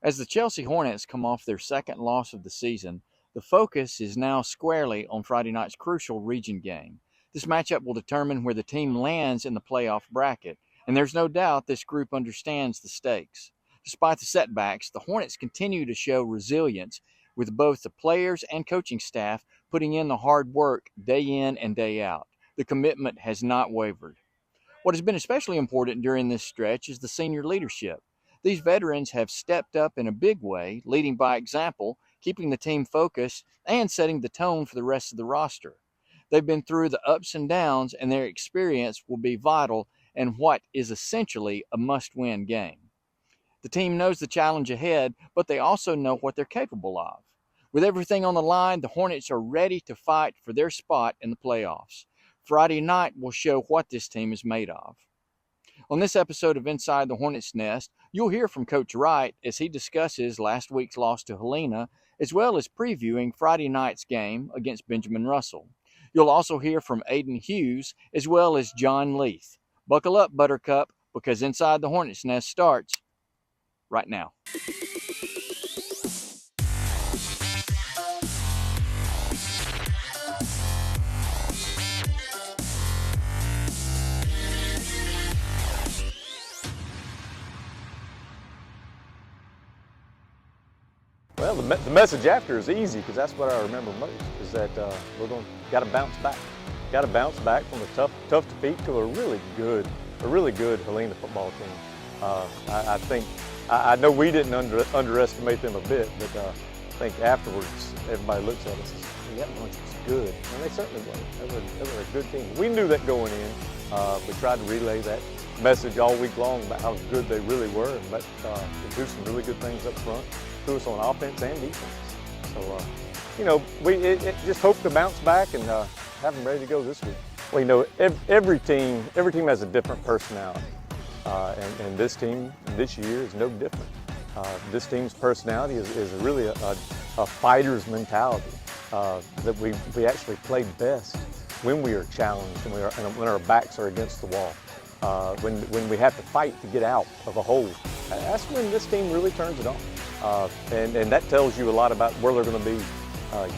As the Chelsea Hornets come off their second loss of the season, the focus is now squarely on Friday night's crucial region game. This matchup will determine where the team lands in the playoff bracket, and there's no doubt this group understands the stakes. Despite the setbacks, the Hornets continue to show resilience, with both the players and coaching staff putting in the hard work day in and day out. The commitment has not wavered. What has been especially important during this stretch is the senior leadership. These veterans have stepped up in a big way, leading by example, keeping the team focused, and setting the tone for the rest of the roster. They've been through the ups and downs, and their experience will be vital in what is essentially a must-win game. The team knows the challenge ahead, but they also know what they're capable of. With everything on the line, the Hornets are ready to fight for their spot in the playoffs. Friday night will show what this team is made of. On this episode of Inside the Hornets Nest, you'll hear from Coach Wright as he discusses last week's loss to Helena, as well as previewing Friday night's game against Benjamin Russell. You'll also hear from Aiden Hughes, as well as John Leith. Buckle up, Buttercup, because Inside the Hornets Nest starts right now. Well, the message after is easy because that's what I remember most, is that got to bounce back. Got to bounce back from a tough defeat to a really good Helena football team. I know we didn't underestimate them a bit, but I think afterwards everybody looks at us and says, that bunch was good, and they certainly were. They were a good team. We knew that going in. We tried to relay that message all week long about how good they really were, and let them do some really good things up front to us on offense and defense. So, we just hope to bounce back and have them ready to go this week. Well, every team has a different personality, and this team this year is no different. This team's personality is really a fighter's mentality, that we actually play best when we are challenged and when our backs are against the wall. When we have to fight to get out of a hole, that's when this team really turns it on. And that tells you a lot about where they're going to be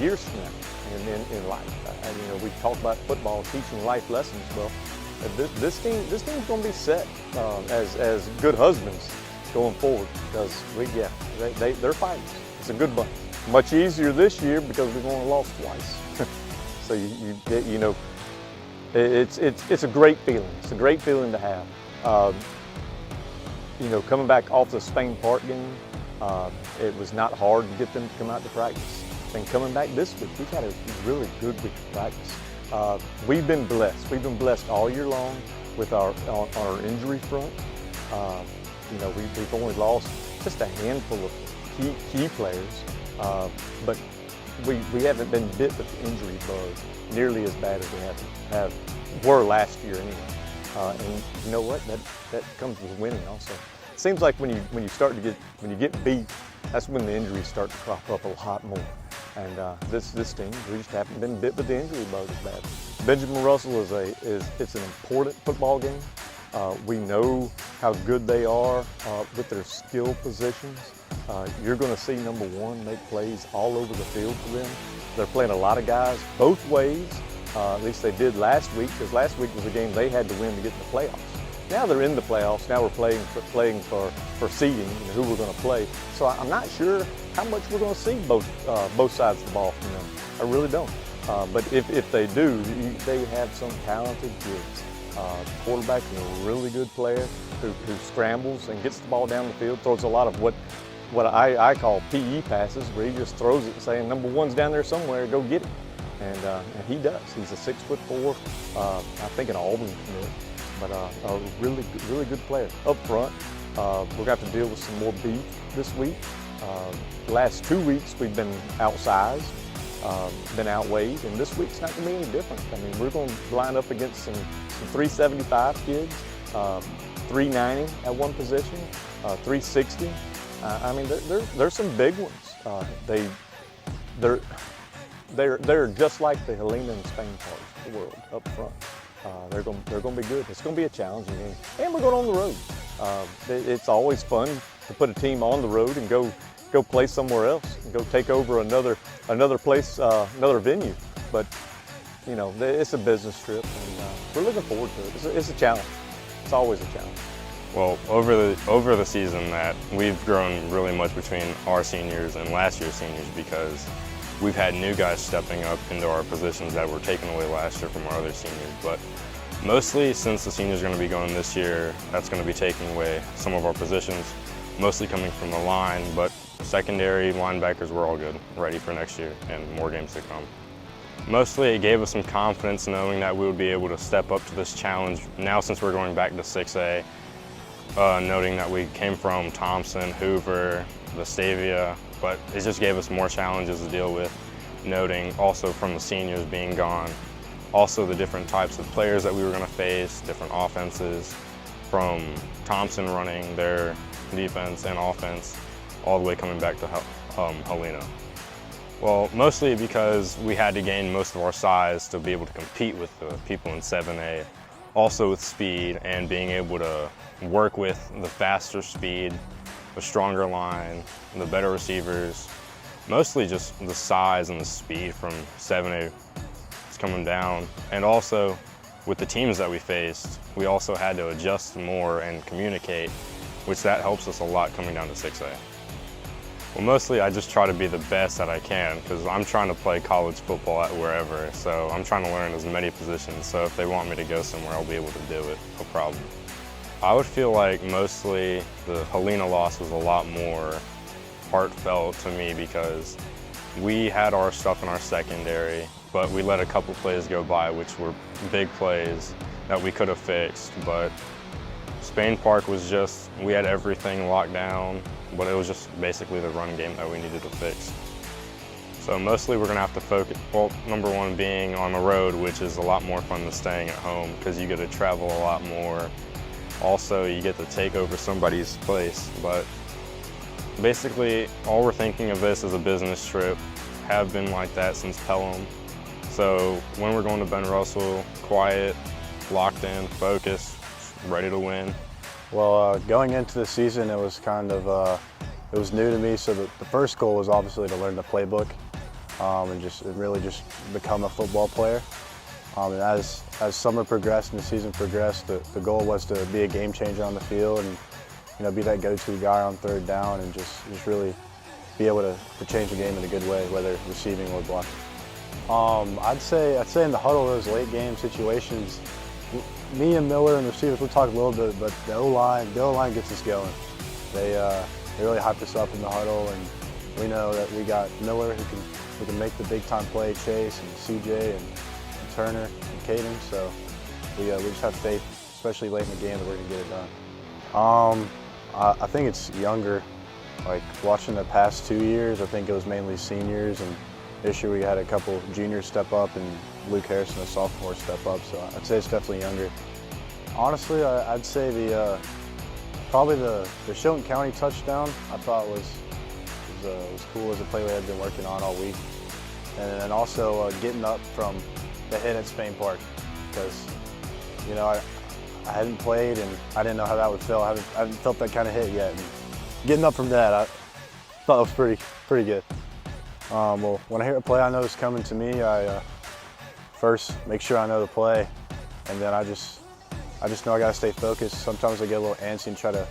years from now in life. We talk about football teaching life lessons. Well, this team's going to be set as good husbands going forward, because they're fighting. It's a good bunch. Much easier this year because we've only lost twice. So it's a great feeling. It's a great feeling to have. Coming back off the Spain Park game, it was not hard to get them to come out to practice. And coming back this week, we've had a really good week of practice. We've been blessed. We've been blessed all year long with on our injury front. We've only lost just a handful of key players, but we haven't been bit with the injury bug nearly as bad as we were last year anyway. And you know what? That comes with winning also. It seems like when you get beat, that's when the injuries start to crop up a lot more. And this team, we just haven't been bit with the injury bug as bad. Benjamin Russell it's an important football game. We know how good they are with their skill positions. You're going to see number one make plays all over the field for them. They're playing a lot of guys both ways. At least they did last week, because last week was a game they had to win to get in the playoffs. Now they're in the playoffs. Now we're playing for seeding and who we're going to play. So I'm not sure how much we're going to see both sides of the ball from them. I really don't. But if they do, they have some talented kids. Quarterback is a really good player who scrambles and gets the ball down the field, throws a lot of what I call PE passes, where he just throws it saying, number one's down there somewhere, go get it. And he does. He's a 6'4", I think an Auburn commit, but a really good player. Up front, we're going to have to deal with some more beef this week. The last 2 weeks we've been outsized, been outweighed, and this week's not going to be any different. I mean, we're going to line up against some 375 kids, 390 at one position, 360. There's some big ones. They're just like the Helena and Spain parts of the world up front. They're going to be good. It's going to be a challenging game, and we're going on the road. It's always fun to put a team on the road and go play somewhere else and go take over another place, another venue. But you know, it's a business trip, and we're looking forward to it. It's a challenge. It's always a challenge. Well, over the season that we've grown really much between our seniors and last year's seniors, because we've had new guys stepping up into our positions that were taken away last year from our other seniors. But mostly, since the seniors are going to be going this year, that's going to be taking away some of our positions, mostly coming from the line, but secondary, linebackers, we're all good, ready for next year and more games to come. Mostly, it gave us some confidence knowing that we would be able to step up to this challenge now since we're going back to 6A. Noting that we came from Thompson, Hoover, Vestavia, but it just gave us more challenges to deal with. Noting also from the seniors being gone, also the different types of players that we were going to face, different offenses, from Thompson running their defense and offense, all the way coming back to Helena. Well, mostly because we had to gain most of our size to be able to compete with the people in 7A, also with speed and being able to work with the faster speed, the stronger line, the better receivers, mostly just the size and the speed from 7A is coming down. And also with the teams that we faced, we also had to adjust more and communicate, which that helps us a lot coming down to 6A. Well, mostly I just try to be the best that I can because I'm trying to play college football at wherever, so I'm trying to learn as many positions, so if they want me to go somewhere, I'll be able to do it, no problem. I would feel like mostly the Helena loss was a lot more heartfelt to me because we had our stuff in our secondary, but we let a couple plays go by which were big plays that we could have fixed, but Spain Park was just, we had everything locked down, but it was just basically the run game that we needed to fix. So mostly we're gonna have to focus, well, number one being on the road, which is a lot more fun than staying at home because you get to travel a lot more. Also, you get to take over somebody's place, but basically all we're thinking of this as a business trip, have been like that since Pelham. So when we're going to Ben Russell, quiet, locked in, focused, ready to win. Well, going into the season, it was kind of, it was new to me, so the first goal was obviously to learn the playbook and really just become a football player. And as summer progressed and the season progressed, the goal was to be a game changer on the field and be that go-to guy on third down and just really be able to change the game in a good way, whether receiving or blocking. I'd say in the huddle, those late game situations, me and Miller and the receivers, we'll talk a little bit, but the O-line gets us going. They really hyped us up in the huddle, and we know that we got Miller who can make the big time play, Chase and CJ and Turner and Caden. So we just have faith, especially late in the game, that we're gonna get it done. I think it's younger. Like watching the past 2 years, I think it was mainly seniors, and this year we had a couple juniors step up and Luke Harrison, a sophomore, step up. So I'd say it's definitely younger. Honestly, I'd say probably the Chilton County touchdown I thought was cool as a play we had been working on all week, and then also getting up from the hit at Spain Park because I hadn't played and I didn't know how that would feel. I haven't felt that kind of hit yet. And getting up from that, I thought it was pretty good. Well, when I hear a play I know is coming to me, I first make sure I know the play, and then I just know I gotta stay focused. Sometimes I get a little antsy and try to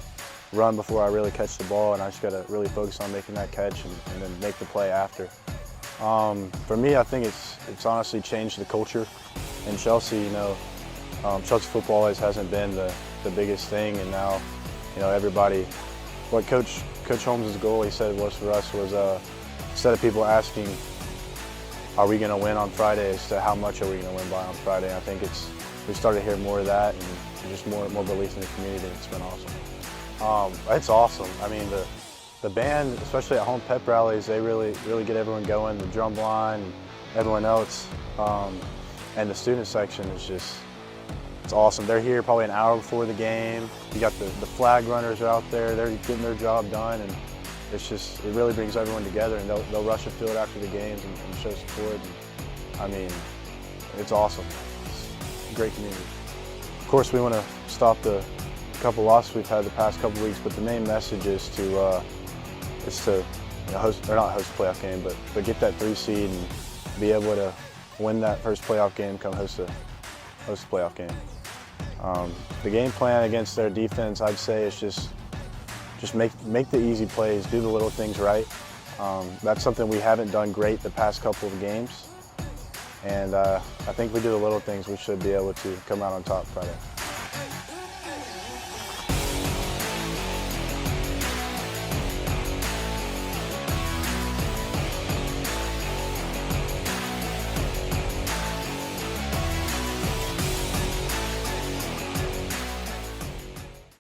run before I really catch the ball, and I just gotta really focus on making that catch and then make the play after. For me, I think it's honestly changed the culture in Chelsea. Chelsea football always hasn't been the biggest thing, and now everybody. What Coach Holmes' goal, he said, was for us was instead of people asking, are we going to win on Friday, as to how much are we going to win by on Friday. I think we started to hear more of that and just more belief in the community, and it's been awesome. It's awesome. I mean, the band, especially at home pep rallies, they really get everyone going. The drum line, and everyone else, and the student section is just, it's awesome. They're here probably an hour before the game. You got the flag runners out there. They're getting their job done, and it really brings everyone together, and they'll rush the field after the games and show support. And, I mean, it's awesome. It's a great community. Of course, we want to stop the couple losses we've had the past couple weeks, but the main message is to host, or not host a playoff game, but get that 3 seed and be able to win that first playoff game, come host a playoff game. The game plan against their defense, I'd say, is just make the easy plays, do the little things right. That's something we haven't done great the past couple of games. And I think we do the little things, we should be able to come out on top Friday.